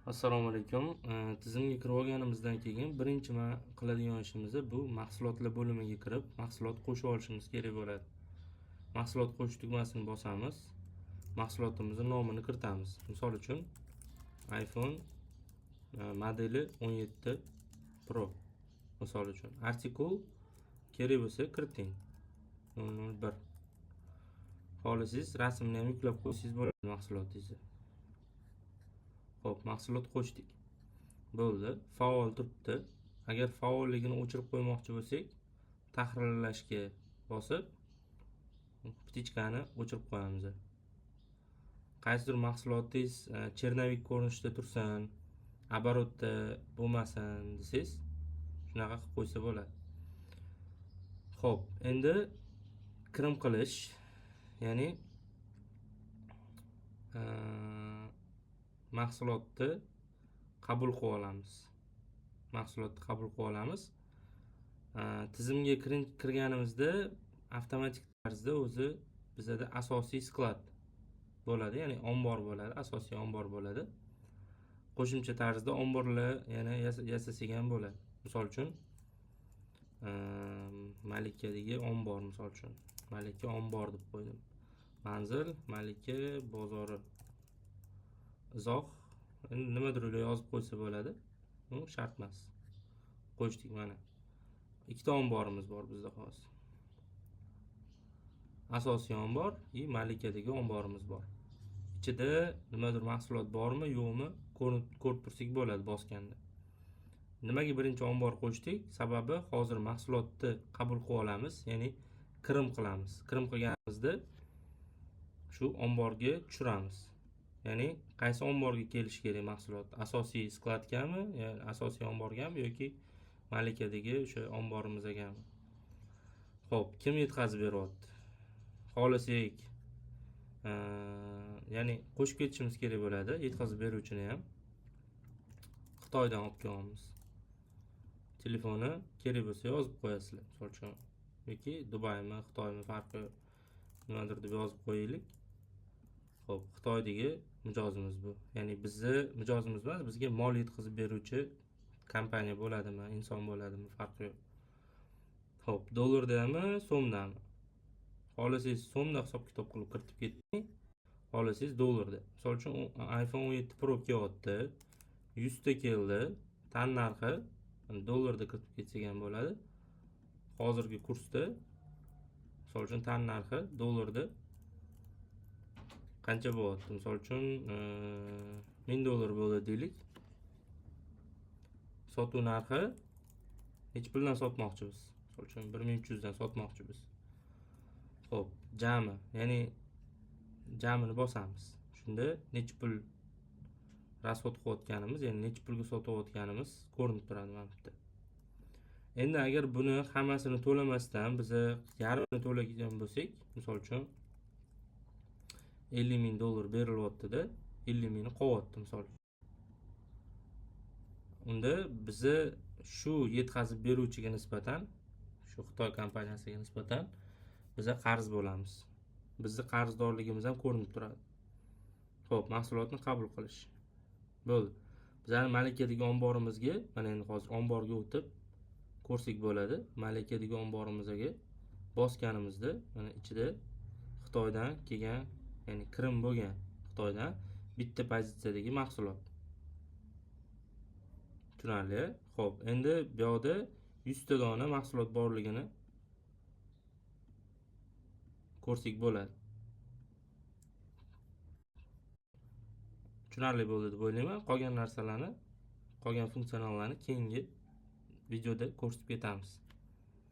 Assalomu alaykum. Tizimga kirib olganimizdan keyin birinchi qiladigan ishimiz bu mahsulotlar bo'limiga kirib, mahsulot qo'shib olishimiz kerak bo'ladi. Mahsulot qo'shish tugmasini bosamiz. Mahsulotimizning nomini kiritamiz. Misol uchun iPhone modeli 17 Pro. Misol uchun artikul kerak bo'lsa kiriting. 001. Xohlasangiz rasmni ham yuklab qo'ysangiz bo'ladi mahsulotingizni. Xo'p, mahsulot qo'shdik. Bo'ldi. Faol turibdi. Agar faolligini o'chirib qo'ymoqchi bo'lsak, tahrirlashga bosib, ptichkani o'chirib qo'yamiz. Qaysidir mahsulotingiz chernovik ko'rinishida tursin, оборотda bo'lmasin desangiz, shunaqa qilib qo'ysa bo'ladi. Xo'p, endi kirim qilish, ya'ni mahsulotni qabul qilib olamiz. Tizimga kirganimizda avtomatik tarzda o'zi bizda asosiy sklad bo'ladi, ya'ni ombor bo'ladi, asosiy ombor bo'ladi. Qo'shimcha tarzda omborlar yana yasasak ham bo'ladi. Misol uchun Malikadagi ombor, misol uchun Malika ombor deb qo'ydim. Manzil Malika bozori. Izoh nimadir yozib qo'ysa bo'ladi. Bu shart emas. Qo'shdik mana. Ikkita omborimiz bor bizda hozir. Asosiy ombor va Malikadagi omborimiz bor. Ichida nimadir mahsulot bormi, yo'qmi ko'rib tursak bo'ladi bosganda. Nimaga birinchi ombor qo'shdik? Sababi hozir mahsulotni qabul qilib olamiz, ya'ni kirim qilamiz. Kirim qilganimizda shu omborga tushiramiz. Ya'ni qaysi omborga kelishi kerak mahsulot? Asosiy skladgami, ya'ni asosiy omborgami yoki Malikadagi o'sha omborimizgami? Xo'p, kim yetkazib beryapti? Xohlasak, ya'ni qo'shib ketishimiz kerak bo'ladi. Yetkazib beruvchini ham Xitoydan olib kelamiz. Telefoni kerak bo'lsa yozib qo'yasizlar. Misol uchun yoki Dubaymi, Xitoymi farqi nimadir deb yozib qo'yaylik. Xo'p, Xitoydagi mijozimiz bu. Ya'ni bizni mijozimiz emas, bizga mol yetkazib beruvchi kompaniya bo'ladimi, inson bo'ladimi, farqi yo'q. Xo'p, dollardami, so'mdami? Xohlasangiz so'mda hisob-kitob qilib kiritib keting, xohlasangiz dollarda. Misol uchun iPhone 17 Pro kelyapti, 100 ta keldi, tan narxi dollarda kiritib ketsak ham bo'ladi. Hozirgi kursda misol uchun tan narxi dollarda qancha bo'lyapti? Misol uchun $1000 bo'ldi deylik. Sotuv narxi necha puldan sotmoqchimiz? Misol uchun 1300 dan sotmoqchimiz. Xo'p, jami, ya'ni jamini bosamiz. Shunda necha pul rasxod qilayotganimiz, ya'ni necha pulga sotayotganimiz ko'rinib turadi mana bu yerda. Endi agar buni hammasini to'lamasdan biz yarmini to'lagan bo'lsak, misol uchun $50,000 berilyapti-da, 50,000 qolyapti misol. Unda biz shu yetkazib beruvchiga nisbatan, shu Xitoy kompaniyasiga nisbatan biz qarz bo'lamiz. Bizning qarzdorligimiz ham ko'rinib turadi. Xo'p, mahsulotni qabul qilish. Bo'ldi. Bizning Malikadagi omborimizga, mana endi hozir omborga o'tib ko'rsak bo'ladi. Malikadagi omborimizga bosganimizda mana ichida Xitoydan kelgan, ya'ni kirim bo'lgan Xitoydan bitta pozitsiyadagi mahsulot. Tushunarli? Xo'p, endi bu yerda 100 ta dona mahsulot borligini ko'rsak bo'ladi. Tushunarli bo'ldi deb o'ylayman. Qolgan narsalarni, qolgan funksiyonallarni keyingi videoda ko'rsatib ketamiz.